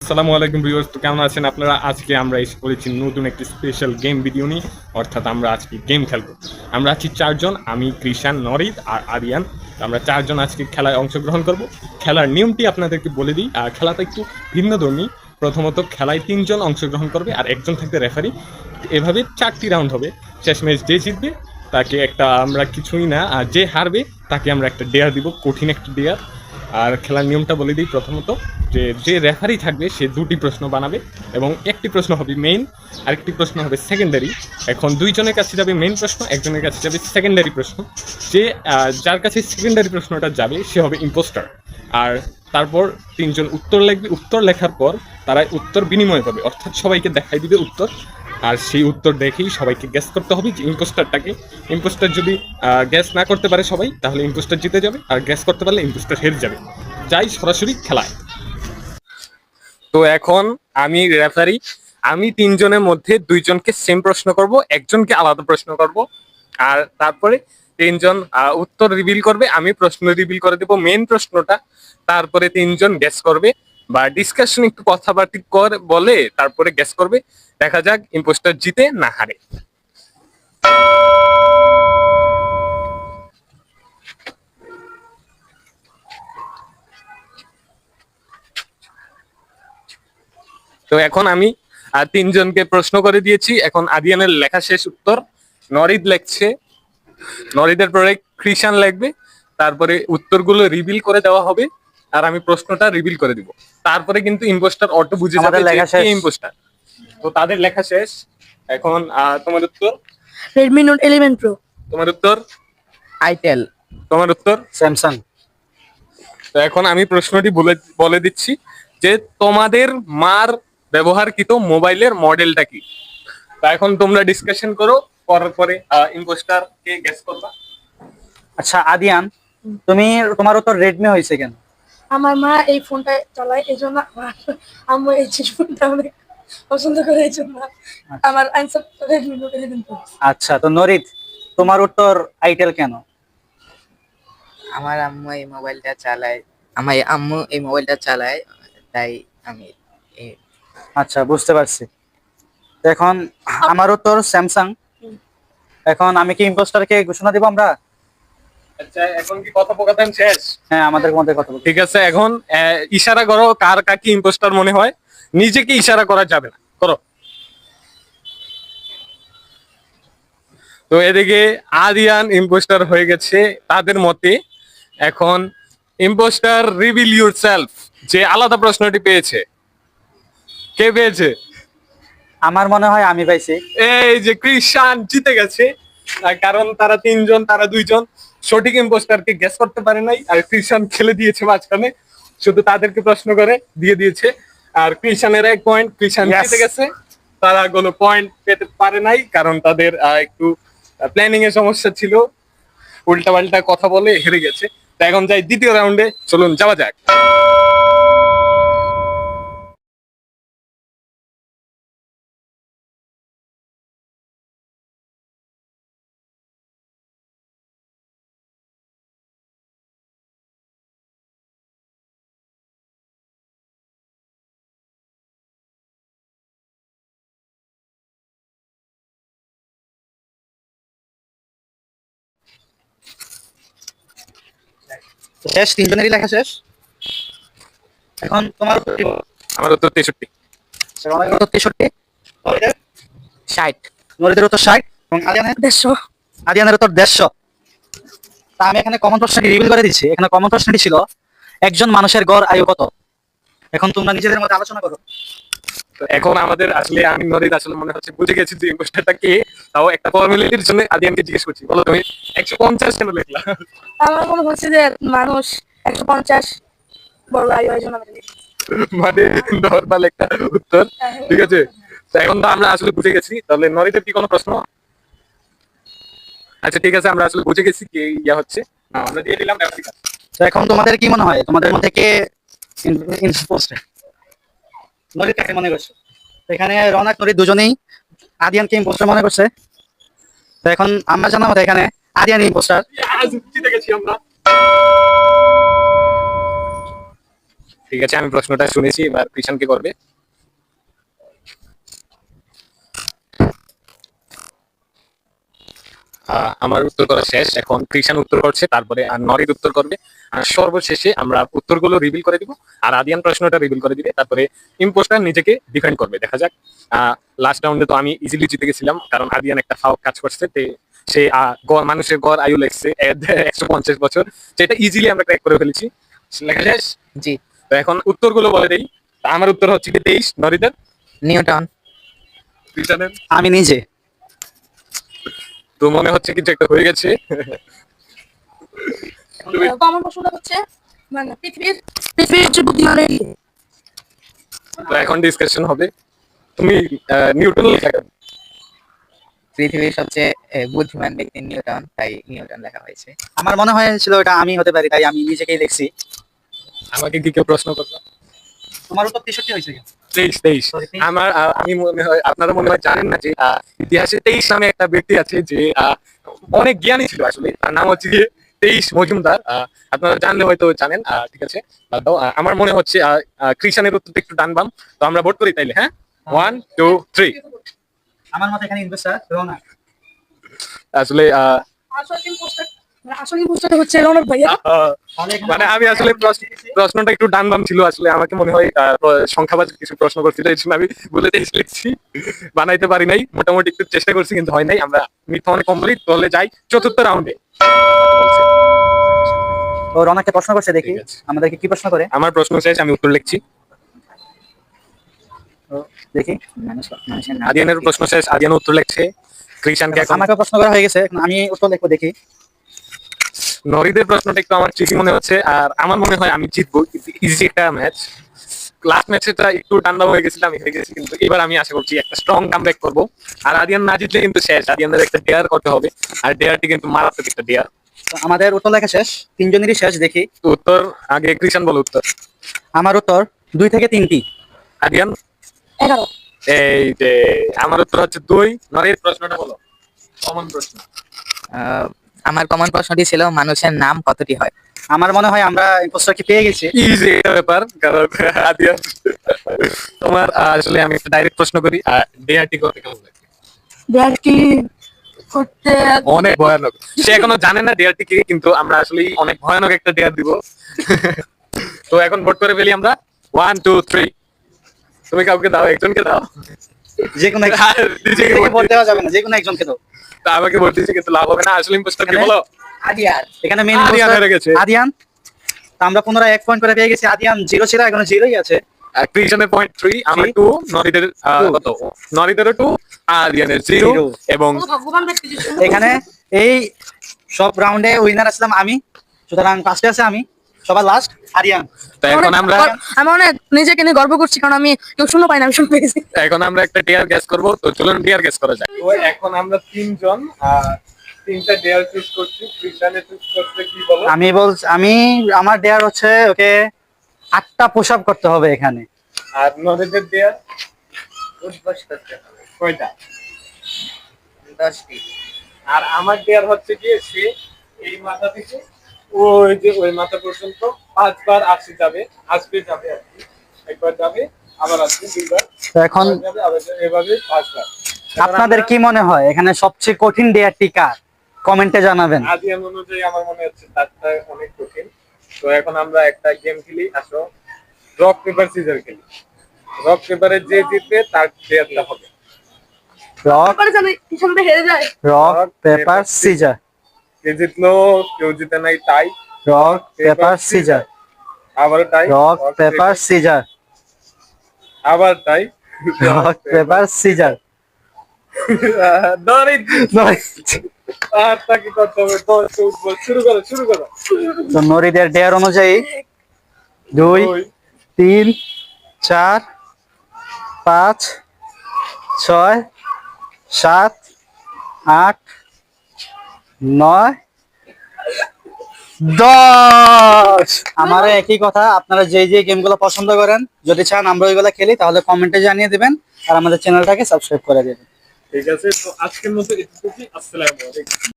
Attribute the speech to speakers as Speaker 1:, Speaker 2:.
Speaker 1: আসসালামু আলাইকুম ভিউয়ার্স, তো কেমন আছেন আপনারা? আজকে আমরা এসে পড়েছি নতুন একটি স্পেশাল গেম ভিডিও নিয়ে। অর্থাৎ আমরা আজকে গেম খেলবো। আমরা আছি চারজন, আমি, কৃষান, নরিদ আর আরিয়ান। তো আমরা চারজন আজকে খেলায় অংশগ্রহণ করব। খেলার নিয়মটি আপনাদেরকে বলে দিই। আর খেলাটা একটু ভিন্নধর্মী। প্রথমত খেলায় তিনজন অংশগ্রহণ করবে আর একজন থাকবে রেফারি। এভাবে 4টি রাউন্ড হবে। শেষমেশ যে জিতবে তাকে একটা, আমরা কিছুই না, আর যে হারবে তাকে আমরা একটা ডেয়ার দিব, কঠিন একটা ডেয়ার। আর খেলার নিয়মটা বলে দিই। প্রথমত যে যে রেফারি থাকবে সে দুটি প্রশ্ন বানাবে এবং একটি প্রশ্ন হবে মেইন, আরেকটি প্রশ্ন হবে সেকেন্ডারি। এখন দুইজনের কাছে যাবে মেইন প্রশ্ন, একজনের কাছে যাবে সেকেন্ডারি প্রশ্ন। যে যার কাছে সেকেন্ডারি প্রশ্নটা যাবে সে হবে ইম্পোস্টার। আর তারপর তিনজন উত্তর লিখবে, উত্তর লেখার পর তারা উত্তর বিনিময় পাবে, অর্থাৎ সবাইকে দেখাই দিবে উত্তর। আর সেই উত্তর দেখেই সবাইকে গ্যাস করতে হবে যে ইম্পোস্টারটাকে। ইম্পোস্টার যদি গ্যাস না করতে পারে সবাই, তাহলে ইম্পোস্টার জিতে যাবে, আর গ্যাস করতে পারলে ইম্পোস্টার হেরে যাবে। যাই সরাসরি খেলায়। তো এখন আমি রেফারি, আমি তিনজনের মধ্যে দুইজনকে সেম প্রশ্ন করব, একজনকে আলাদা প্রশ্ন করব। আর তারপরে তিনজন উত্তর রিভিল করবে, আমি প্রশ্ন রিভিল করে দেবো মেন প্রশ্নটা। তারপরে তিনজন গ্যাস করবে বা ডিসকাশন একটু কথাবার্তা করে বলে তারপরে গ্যাস করবে। দেখা যাক ইম্পোস্টার জিতে না হারে। তো এখন আমি তিনজনকে প্রশ্ন করে দিয়েছি। এখন আদিয়ানের লেখা শেষ উত্তর। নরিদ লেখছে, নরিদের পরে কৃষান লিখবে। তারপরে উত্তরগুলো রিভিল করে দেওয়া হবে আর আমি প্রশ্নটা রিভিল করে দিব। তারপরে কিন্তু ইম্পোস্টার অটো বুঝে যাবে যে কে ইম্পোস্টার। তো তাদের লেখা শেষ। এখন তোমার উত্তর?
Speaker 2: Redmi Note 11 Pro.
Speaker 1: তোমার উত্তর?
Speaker 3: আইটেল।
Speaker 1: তোমার উত্তর?
Speaker 3: স্যামসাং।
Speaker 1: তো এখন আমি প্রশ্নটি বলে দিচ্ছি যে তোমাদের মার ব্যবহারকৃত মোবাইলের মডেলটা কি। তা এখন তোমরা ডিসকাশন করো, করার পরে ইম্পোস্টার কে গেস করবা।
Speaker 3: আচ্ছা আদিয়ান, তোমার তো রেডমি হয়েছে কেন?
Speaker 2: আমার মা এই ফোনটা চালায়, এই জন্য আম্মু এই ফোনটা অনেক পছন্দ করে, এই জন্য আমার আনসার Redmi Note 11 Pro.
Speaker 3: আচ্ছা, তো নরিদ, তোমার উত্তর আইটেল কেন?
Speaker 4: আমার আম্মু এই মোবাইলটা চালায়, আমার আম্মু এই মোবাইলটা চালায়, তাই আমি
Speaker 3: আচ্ছা, বুঝতে পারছি। তো এখন আমার উত্তর স্যামসাং। এখন আমি কি ইম্পোস্টারকে ঘোষণা দিব আমরা?
Speaker 1: আচ্ছা, এখন কি কথোপকথন শেষ?
Speaker 3: হ্যাঁ, আমাদের মধ্যে কথা বলবো।
Speaker 1: ঠিক আছে, এখন ইশারা করো কার কাকে ইম্পোস্টার মনে হয়। নিজেকে ইশারা করা যাবে না, করো। তো এদিকে আদিয়ান ইম্পোস্টার হয়ে গেছে তাদের মতে। এখন ইম্পোস্টার রিভিল ইউরসেলফ। যে আলাদা প্রশ্নটি পেয়েছে, কে পেয়েছে?
Speaker 3: আমার মনে হয় আমি পাইছি।
Speaker 1: এই যে কৃষান জিতে গেছে। কারণ তারা তিনজন, তারা দুইজন সঠিক ইম্পোস্টারকে গেস করতে পারে নাই, আর কৃষান খেলে দিয়েছে মাঝখানে, শুধু তাদেরকে প্রশ্ন করে দিয়ে দিয়েছে। আর কৃষানের 1 পয়েন্ট, কৃষান জিতে গেছে। তারা কোনো পয়েন্ট পেতে পারে নাই কারণ তাদের একটু প্ল্যানিং এর সমস্যা ছিল, উল্টাপাল্টা কথা বলে হেরে গেছে। তা এখন যাই দ্বিতীয় রাউন্ডে, চলুন যাওয়া যাক।
Speaker 3: শেষ, তিনজনেরই লেখা শেষ। এখন তোমার উত্তর কি?
Speaker 1: আমার উত্তর 63।
Speaker 3: রনের উত্তর 63,
Speaker 4: 60।
Speaker 3: নরিদের উত্তর 60 এবং আদিয়ানের 150। তা আমি এখানে কমন প্রশ্নটি রিভিল করে দিচ্ছি। এখানে কমন প্রশ্নটি ছিল একজন মানুষের গড় আয়ু কত। এখন তোমরা নিজেদের মধ্যে আলোচনা করো।
Speaker 1: এখন আমাদের আসলে, আমি নরিদ আসলে মনে হচ্ছে বুঝে গেছি যে ইম্পোস্টারটা কে। তাও একটা ফর্মালিটির জন্য আদিয়ানকে জিজ্ঞেস করছি, বলো তুমি 150 কেন লিখলা?
Speaker 2: আমার মনে হচ্ছে যে মানুষ 150 বড় আয়ু, এই জন্য আমি লিখি।
Speaker 1: মানে নরমাল একটা উত্তর। ঠিক আছে, তো এখন তো আমরা আসলে বুঝে গেছি। তাহলে নরিদের কি কোনো প্রশ্ন? আচ্ছা ঠিক আছে, আমরা আসলে বুঝে গেছি কে ইয়া হচ্ছে। আমরা দিয়ে দিলাম আফ্রিকা।
Speaker 3: তো এখন তোমাদের কি মনে হয়, তোমাদের মধ্যে কে ইম্পোস্টার? নরিদ কাকে মনে করছে? এখানে রনাক নরিদ দুজনেই আদিয়ানকে ইম্পোস্টার মনে করছে। তো এখন আমরা জানার মতো এখানে আদিয়ান ইম্পোস্টার।
Speaker 1: জিতে গেছি আমরা। ঠিক আছে, আমি প্রশ্নটা শুনেছি, এবার কৃষাণ কি করবে? আমার উত্তর করা শেষ, এখন কৃষাণ উত্তর করছে, তারপরে আর নরিদ উত্তর করবে, আর সর্বশেষে আমরা উত্তরগুলো রিভিল করে দিব, আর আদিয়ান প্রশ্নটা রিভিল করে দিবে, তারপরে ইম্পোস্টার নিজেকে ডিফেন্ড করবে। দেখা যাক। লাস্ট রাউন্ডে তো আমি ইজিলি জিতে গেছিলাম, কারণ আদিয়ান একটা ফাও কাজ করছে, সে মানুষের গড় আয়ু লেখছে 150 বছর, যেটা ইজিলি আমরা ক্র্যাক করে ফেলেছি। লেখা শেষ?
Speaker 4: জি।
Speaker 1: তো এখন উত্তরগুলো বলে দেই। তা আমার উত্তর হচ্ছে কি 23, নরিদের?
Speaker 4: নিউটন।
Speaker 1: কৃষাণের?
Speaker 3: আমি নিজে।
Speaker 1: তো মনে হচ্ছে কিছু একটা হয়ে গেছে।
Speaker 2: কমন প্রশ্নটা হচ্ছে মানে পৃথিবীর যে বুদ্ধিমানের কি?
Speaker 1: তো এখন ডিসকাশন হবে। তুমি নিউটন লেখা কেন?
Speaker 4: পৃথিবীর সবচেয়ে বুদ্ধিমান ব্যক্তি নিউটন, তাই নিউটন লেখা হয়েছে।
Speaker 3: আমার মনে হয়েছিল এটা আমি হতে পারি, তাই আমি নিজেকেই লিখছি।
Speaker 1: আমাকে কি কেউ প্রশ্ন করবে?
Speaker 3: তোমার উত্তর 63 হয়েছে কেন?
Speaker 1: 23।
Speaker 3: Sorry, 23?
Speaker 1: আমার আমি মনে হয় আপনারা মনে হয় জানেন না যে ইতিহাসে 23 নামে একটা ব্যক্তি আছে, যে অনেক জ্ঞানী ছিল আসলে। তার নাম হচ্ছে গিয়ে 23 মজুমদার। আপনারা জানলে হয়তো জানেন। ঠিক আছে, বাদ দাও। আমার মনে হচ্ছে কৃষাণের উত্তরটা একটু ডান বাম, তো আমরা ভোট করি তাইলে। হ্যাঁ, 1 2 3।
Speaker 3: আমার মতে এখানে ইনভেস্টার রওনা।
Speaker 1: আসলে
Speaker 2: আসল ইম্পোস্টারটা হচ্ছে রৌনক ভাইয়া।
Speaker 3: তাহলে এখানে
Speaker 1: মানে আমি আসলে প্রশ্নটা একটু ডান বাম ছিল, আসলে আমাকে মনে হয় সংখ্যাবাচক কিছু প্রশ্ন করছিল, এই জন্য আমি বলে লিখছি, বানাইতে পারি নাই। মোটামুটি একটু চেষ্টা করছি, কিন্তু হয় নাই। আমরা মিথ্যা অনেক কমপ্লিট, তাহলে যাই চতুর্থ রাউন্ডে।
Speaker 3: ও রওনাকে প্রশ্ন করছে, দেখি
Speaker 1: ঠিক আছে।
Speaker 3: আমাদেরকে কি প্রশ্ন করে।
Speaker 1: আমার প্রশ্ন শেষ, আমি উত্তর লিখছি।
Speaker 3: তো দেখি।
Speaker 4: মানুষের নাম
Speaker 1: আদিয়ানের প্রশ্ন শেষ, আদিয়ান উত্তর লিখছে। কৃষাণকে এখন
Speaker 3: আমাকে প্রশ্ন করা হয়ে গেছে, এখন আমি উত্তর লিখবো, দেখি।
Speaker 1: নরিদের প্রশ্নটা একটু আমার ট্রিকি মনে হচ্ছে, আর আমার মনে হয় আমি জিতবো। ইজি একটা ম্যাচ। লাস্ট ম্যাচটা একটু ঠান্ডা হয়ে গেছিলাম, আমি হেরে গেছি, কিন্তু এবার আমি আশা করছি একটা স্ট্রং কামব্যাক করবো। আর আদিয়ান না জিতলে কিন্তু শেষ, আদিয়ানদের একটা ডেয়ার করতে হবে, আর ডেয়ারটি কিন্তু মারাত্মক একটা ডেয়ার।
Speaker 3: তো আমাদের উত্তর লেখা শেষ, তিনজনেরই শেষ, দেখি।
Speaker 1: উত্তর আগে কৃষাণ বলো উত্তর।
Speaker 3: আমার উত্তর 2 থেকে 3টি।
Speaker 1: আদিয়ান?
Speaker 2: 11।
Speaker 1: এই যে আমার উত্তর হচ্ছে 2। নরিদ প্রশ্নটা বলো, কমন প্রশ্ন।
Speaker 4: আমার কমন প্রশ্নটি ছিল মানুষের নাম কতটি হয়?
Speaker 3: আমার মনে হয় আমরা ইম্পোস্টারকে পেয়ে গেছি।
Speaker 1: ইজি একটা ব্যাপার, কারণ আদিয়ান তোমার আসলে আমি একটা ডাইরেক্ট প্রশ্ন করি, ডেয়ারটি করতে কেমন লাগে?
Speaker 2: ব্যাটটি করতে
Speaker 1: অনেক ভয়ানক। সে এখনো জানে না ডেয়ারটি কি, কিন্তু আমরা আসলে অনেক ভয়ানক একটা ডেয়ার দিব। তো এখন ভোট করে ফেলি আমরা। 1 2 3। তুমি কাউকে দাও, একজনকে দাও।
Speaker 3: যে কোনো
Speaker 1: আর নিজেকে
Speaker 3: নিজেকে
Speaker 1: ভোট
Speaker 3: ভোট দেওয়া যাবে না, যে কোনো একজনকে দাও।
Speaker 1: তা আমাকে ভোট দিচ্ছে, কিন্তু লাভ হবে না। আসলে ইম্পোস্টার কি বলো?
Speaker 4: আদিয়ান।
Speaker 3: এখানে মেইন
Speaker 1: আদিয়ান হেরে গেছে।
Speaker 3: আদিয়ান। তো আমরা পুনরায় 1 পয়েন্ট করে পেয়ে গেছি। আদিয়ান 0 ছিল, এখন 0ই আছে।
Speaker 1: কৃষাণের 0.3, আমার 2, নরিদের কত? নরিদেরও 2, আদিয়ানের 0,
Speaker 3: Zero।
Speaker 1: এবং
Speaker 2: ভগবান ব্যক্তি যে
Speaker 3: এখানে এই সব রাউন্ডে উইনার আসলাম আমি, সুতরাং ফার্স্টে আছে আমি, সবার লাস্ট আরিয়ান।
Speaker 1: তো এখন আমরা
Speaker 2: আমি অনেক নিজেকে নিয়ে গর্ব করছি, কারণ আমি কেউ শূন্য পাই না, আমি শূন্য পেয়েছি।
Speaker 1: একটা ডেয়ার গ্যাস করব। তো চলুন ডেয়ার গ্যাস করা যাক। তো এখন আমরা তিনজন তিনটা ডেয়ার চুজ করছি। কৃষাণে চুজ করতে কি বলো?
Speaker 3: আমি আমার ডেয়ার হচ্ছে ওকে 8টা পুশ আপ করতে হবে এখানে।
Speaker 1: আর নরিদের ডেয়ার কয়টা?
Speaker 4: 10টি।
Speaker 1: আর আমার ডেয়ার হচ্ছে গিয়ে সে এই মাথা থেকে ওই যে ওই মাথা পর্যন্ত 5 বার আসবে আর কি। একবার যাবে, আবার আসবে, 2 বার।
Speaker 3: তো এখন
Speaker 1: আবার যাবে, আবার যাবে, এভাবে 5 বার।
Speaker 3: আপনাদের কি মনে হয় এখানে সবচেয়ে কঠিন ডেয়ারটি কার? কমেন্টে জানাবেন।
Speaker 1: আদিয়ান অনুযায়ী আমার মনে হচ্ছে তারটা অনেক কঠিন। তো এখন আমরা একটা গেম খেলি, আসো রক পেপার সিজার খেলি। রক পেপারে যে জিতবে তার ডেয়ারটা হবে।
Speaker 3: রক
Speaker 2: তারপরে জানি কিষানটা হেরে যায়।
Speaker 3: Rock paper caesar.
Speaker 1: কে জিতলো? কেউ জিতে নাই, তাই।
Speaker 3: Rock paper scissor.
Speaker 1: আবার তাই।
Speaker 3: Rock paper scissor.
Speaker 1: আবার তাই।
Speaker 3: Rock paper scissor.
Speaker 1: নরিদ আর তাকে করতে হবে। শুরু করো, শুরু করো।
Speaker 3: তো নরিদের ডেয়ার অনুযায়ী 2 3 4 5 6 7 8 9 10। আমার একই কথা, আপনারা যে যে গেমগুলো পছন্দ করেন, যদি চান আমরা ওইগুলো খেলি, তাহলে কমেন্টে জানিয়ে দিবেন আর আমাদের চ্যানেলটাকে সাবস্ক্রাইব করে দিবেন।
Speaker 1: ঠিক আছে, তো আজকের মতো এটুকুই। আসসালামু আলাইকুম।